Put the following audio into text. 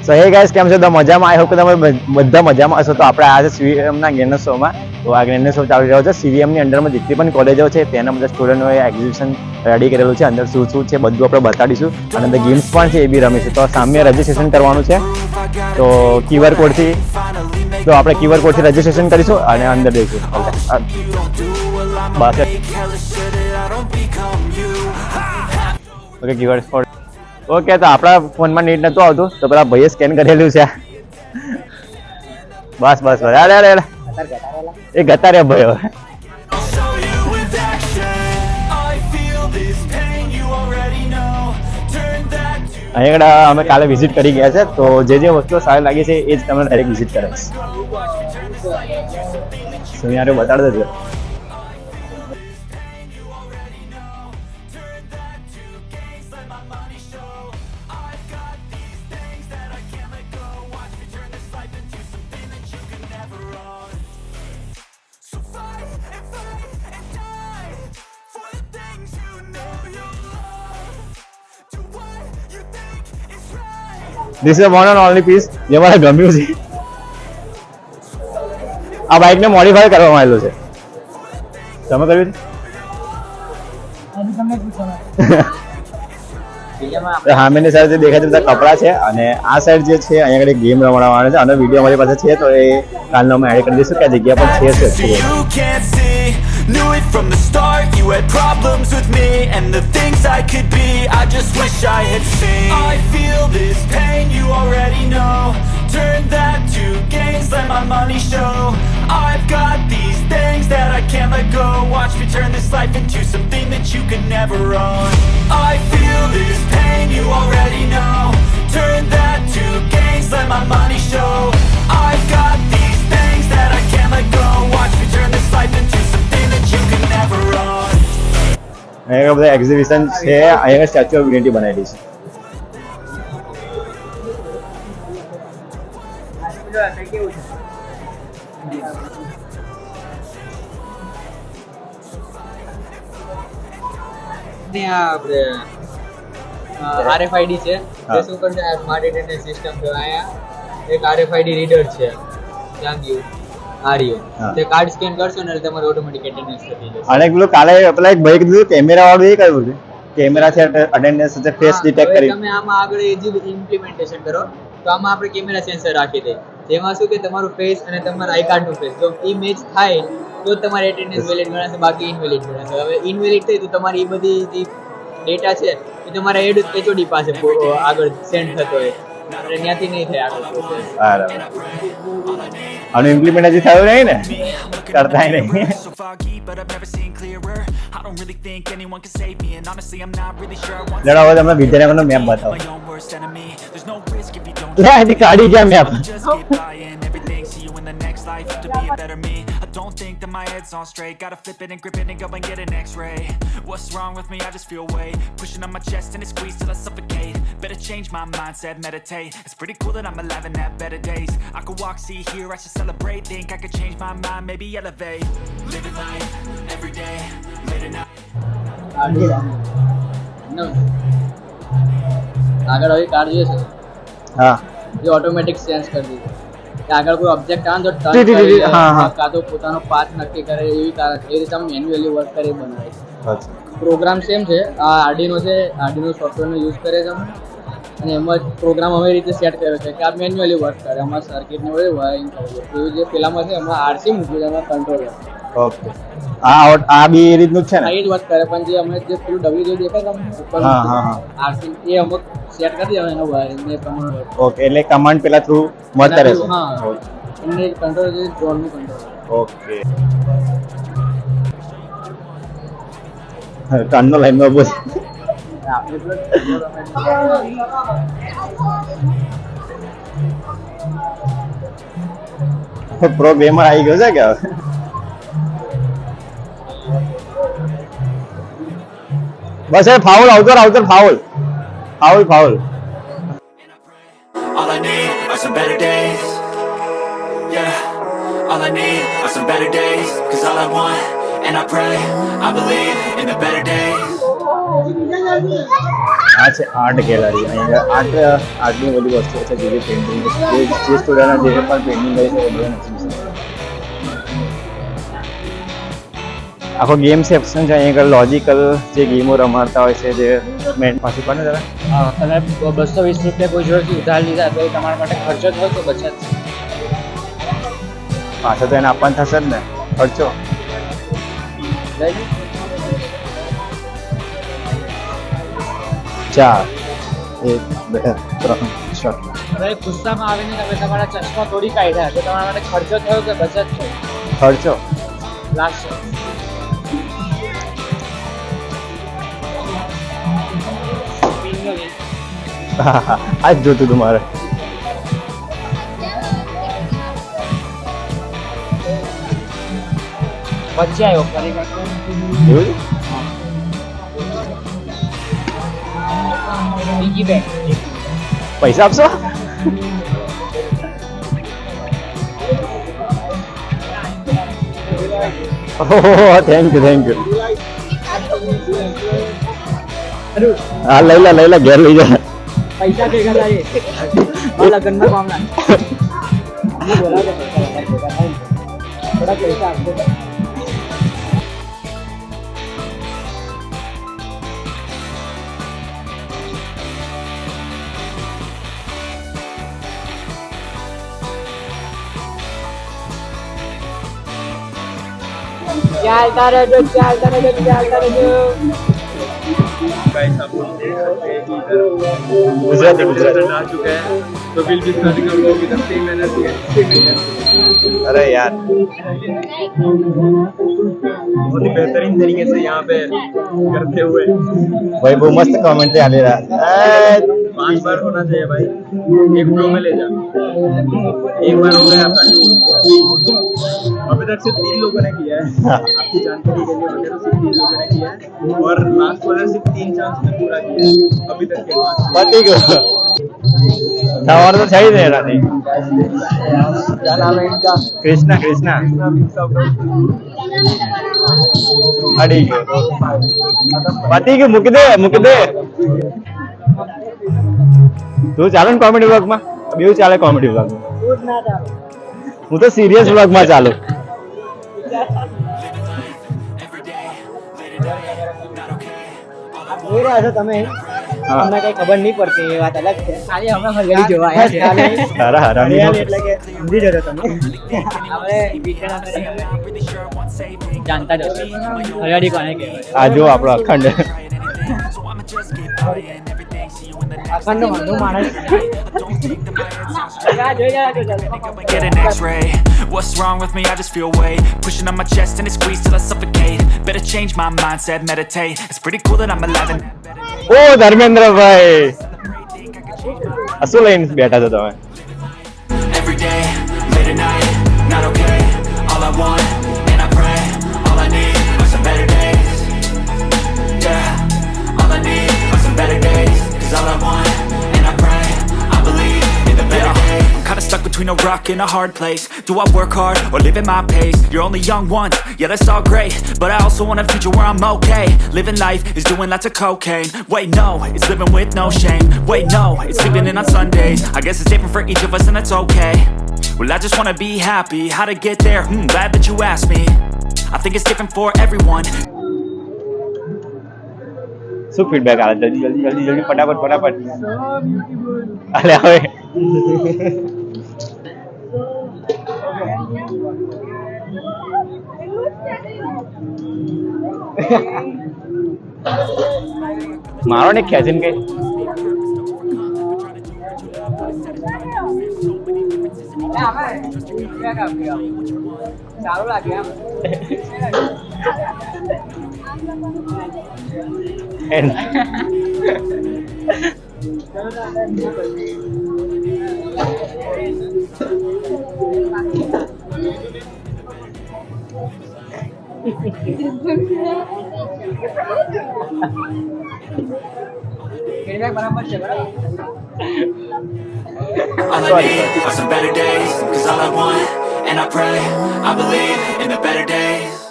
સો હે ગાઈસ, કેમ છો? તો મજામાં? આઈ હોપ કે તમે બધા મજામાં હશો. તો આપણે આજે સીવીએમના ગેનર શોમાં, તો આ ગેનર શો ચાલી રહ્યો છે. સીવીએમની અંડરમાં જેટલી પણ કોલેજો છે તેના બધા સ્ટુડન્ટોએ એક્ઝિબિશન રેડી કરેલું છે. અંદર શું શું છે બધું આપણે બતાડીશું અને અંદર ગેમ્સ પણ છે, એ બી રમીશું. તો સામે રજીસ્ટ્રેશન કરવાનું છે, તો ક્યુઆર કોડથી રજીસ્ટ્રેશન કરીશું અને અંદર જઈશું. Okay, QR code. ઓકે, તો આપણા ફોનમાં નેટ નતું આવતું, તો પેલા ભાઈએ સ્કેન કરેલું છે. બસ અરે એ ગતા રે ભાઈ. અહીંયા અમે કાલે વિઝિટ કરી ગયા છે, તો જે વસ્તુઓ સારી લાગી છે એ જ તમને ડાયરેક્ટ વિઝિટ કરે છે. યાર બતાડ દેજો. This is one and only piece જે મને ગમ્યું છે. આ બાઇકને મોડિફાય કરવામાં આવેલું છે. તમે કર્યું છે? સામેની સાઈડ જે દેખાય છે બધા કપડા છે અને આ સાઈડ જે છે અહીંયા આગળ ગેમ રમાડવાનો છે અને વિડીયો અમારી પાસે છે, તો એ કાલનો અમે એડ કરી દઈશું કે આ જગ્યા પર છે. Knew it from the start, you had problems with me and the things I could be, I just wish I had seen. I feel this pain, you already know. Turn that to gains, let my money show. I've got these things that I can't let go. Watch me turn this life into something that you could never own. I feel this pain, you already know. Turn that to gains, let my money show. I've got these things that I can't let go. Watch me turn this life into something that you could never own. અહીંયા બધા exhibition છે. અહીંયા statue of unity બનાવેલી છે. ત્યાં આપણે RFID છે, તે શું કરશે? સ્માર્ટ એટેન્ડન્સ સિસ્ટમ છે. અહીંયા એક RFID રીડર છે, તે કાર્ડ સ્કેન કરશો ને એટલે તમારું ઓટોમેટિક એટેન્ડન્સ થઈ જશે. અને પેલું કાલે પેલા એક ભાઈ કીધું કેમેરા વાળું એ કયું છે? કેમેરાથી અટેન્ડન્સ છે, ફેસ ડિટેક્ટ કરી. તમે આમાં આગળ ઇમ્પ્લિમેન્ટેશન કરો તો આમાં આપણે કેમેરા સેન્સર રાખી દઈએ, જેમાં શું કે તમારું ફેસ અને તમારા આઈ કાર્ડનું ફેસ જો એ મેચ થાય તો તમારી એટેન્ડન્સ વેલિડ ગણાશે, બાકી ઇનવેલિડ ગણાશે. હવે ઇનવેલિડ થઈ તો તમારી એ બધી જે ડેટા છે એ તમારા HOD પાસે આગળ સેન્ડ થતો હોય એટલે ત્યાંથી નહીં થાય આગળ પ્રોસેસ. આનું ઇમ્પ્લિમેન્ટ હજી થયું નહીં ને, કરતા નહીં. જરા હવે તમને વિદ્યાનગરનો મેપ બતાવો. કાઢી ગયા map. Don't think that my head's on straight. Gotta flip it and grip it and go and get an x-ray. What's wrong with me? I just feel weight pushing on my chest and it squeezes till I suffocate. Better change my mindset, meditate. It's pretty cool that I'm alive and have better days. I could walk, see, hear, I should celebrate. Think I could change my mind, maybe elevate. Living life, every day, late at night. આગળ હવે card જોઈએ છે, હા, એ automatic sense કરી દીધું કે આગળ કોઈ ઓબ્જેક્ટ આવે તો ટર્ન કાં તો પોતાનો પાથ નક્કી કરે, એવી રીતે મેન્યુઅલી વર્ક કરે બનાવે છે. પ્રોગ્રામ સેમ છે. આ આર્ડિનો છે, આર્ડિનો સોફ્ટવેરનો યુઝ કરે છે અને એમાં પ્રોગ્રામ અમે રીતે સેટ કર્યો છે કે આ મેન્યુઅલી વર્ક કરે. અમારા સર્કિટને બધું વાયરિંગ કરે એવું જે પેલામાં છે એમાં RC મૂક્યું છે, એમાં કંટ્રોલર. ઓકે, આ બી એ રીતનું છે ને? એ જ વર્ક કરે, પણ જે અમે જે પેલું ડબલ્યુ દેખાય તમને ઉપર RC એ અમુક સેટ કરી દેવાનું એનો વાયરિંગ ને પ્રમાણે. ઓકે, એટલે કમાન્ડ પેલા થ્રુ મળતા રહેશે. હા, એમને કંટ્રોલ છે, ડ્રોનનું કંટ્રોલ. ઓકે, કાનનો લાઈનમાં બોલ. પ્રો ગેમર આવી ગયો છે કે હવે? બસ એ ફાઉલ આવતર foul. All I need are some better days. Yeah, all I need are some better days. 'Cause all I want, and I pray, I believe in the better days. આ છે આર્ટ ગેલેરી. અહીંયા આર્ટની બધી વસ્તુઓ છે, જે painting જે student જે પણ પેઇન્ટિંગ કરે છે એ બધું નથી. આખો ગેમ સેક્શન છે. અહીંયા લોજિકલ જે ગેમો રમાડતા હોય છે, જે મેન પાછું પણ જરા તમે 220 રૂપિયા કોઈ જોડેથી ઉધાર લીધા તો એ તમારા માટે ખર્ચો થયો કે બચત? પાછળ તો એને આપવાનું થશે જ ને ખર્ચો. ચાર 1 2 3 4. હવે ગુસ્સામાં આવીને તમે તમારા ચશ્મા તોડી કાઢ્યા તો તમારા માટે ખર્ચો થયો કે બચત થયો? ખર્ચો. લાસ્ટ આજ જોતું તું મારે. વચ્ચે આવ્યો ફરી એવું બીજી બેંક પૈસા આપશો? ઓહો, થેન્ક યુ. હા લઈ લે ઘેર લઈ જા. પૈસા ભેગા થાય લગ્નના મામલા થોડા પૈસા આપજો. ચાલતા રહેજો. ગુજરાતી आ चुका है तो बिल भी स्टार्टिंग हम लोग इधर 3 महीने से 6 महीने अरे यार बहुत ही बेहतरीन तरीके से यहाँ पे करते हुए भाई वो मस्त कमेंट आ रहा 5 बार होना चाहिए भाई. एक फ्लो में ले जा. एक बार हो गया आपका. अभी तक सिर्फ 3 लोगों ने किया है. आपकी जानकारी के लिए वगैरह सिर्फ 3 लोगों ने किया है और लास्ट वाला सिर्फ 3 चांस में पूरा किया है अभी तक के बाद. पति को सवार तो सही दे रहा नहीं. क्या नाम है इनका? कृष्णा अड़ी पति के मुक दे તું ચાલે ને કોમેડી વ્લોગ માં? બેઉ ચાલે કોમેડી વ્લોગ માં. હું તો સિરિયસ વ્લોગ માં ચાલુ. જોઈ રહ્યા છો તમે? અમને કઈ ખબર નહીં પડતી એ વાત અલગ છે. ખાલી હમણાં હરિયાળી જોવા આવ્યા છે. તારા હરામી એટલે કે સમજી જજો તમે. આપણે જાણતા જ હશો હરિયાળી કોને કહેવાય. આ જો આપણો અખંડ અખંડ વાંધો માણસ. Get an x-ray. What's wrong with me? I just feel weight pushing on my chest and it squeezes till I suffocate. Better change my mindset, meditate. It's pretty cool that I'm alive and ઓ ધર્મેન્દ્રભાઈ શું લઈને બેઠા છો તમે? every day, late at night, not okay. All I want, and I pray, all I need are some better days. Yeah, all I need are some better days. 'Cause all I want, and I pray, I believe in the better days. I'm kinda stuck between a rock and a hard place. Do I work hard or live at my pace? You're only young once, yeah that's all great, but I also want a future where I'm okay. Living life is doing lots of cocaine. Wait no, it's living with no shame. Wait no, it's sleeping in on Sundays. I guess it's different for each of us and that's okay. Well I just wanna be happy. How to get there? Glad that you asked me. I think it's different for everyone. શું feedback આવે? જલ્દી ફટાફટ અલે હવે મારો ને ખેંચીને કઈ સારું લાગે એમ. બરાબર છે બરાબર. All I need are some better days. 'Cause all I want, and I pray, I believe in the better days.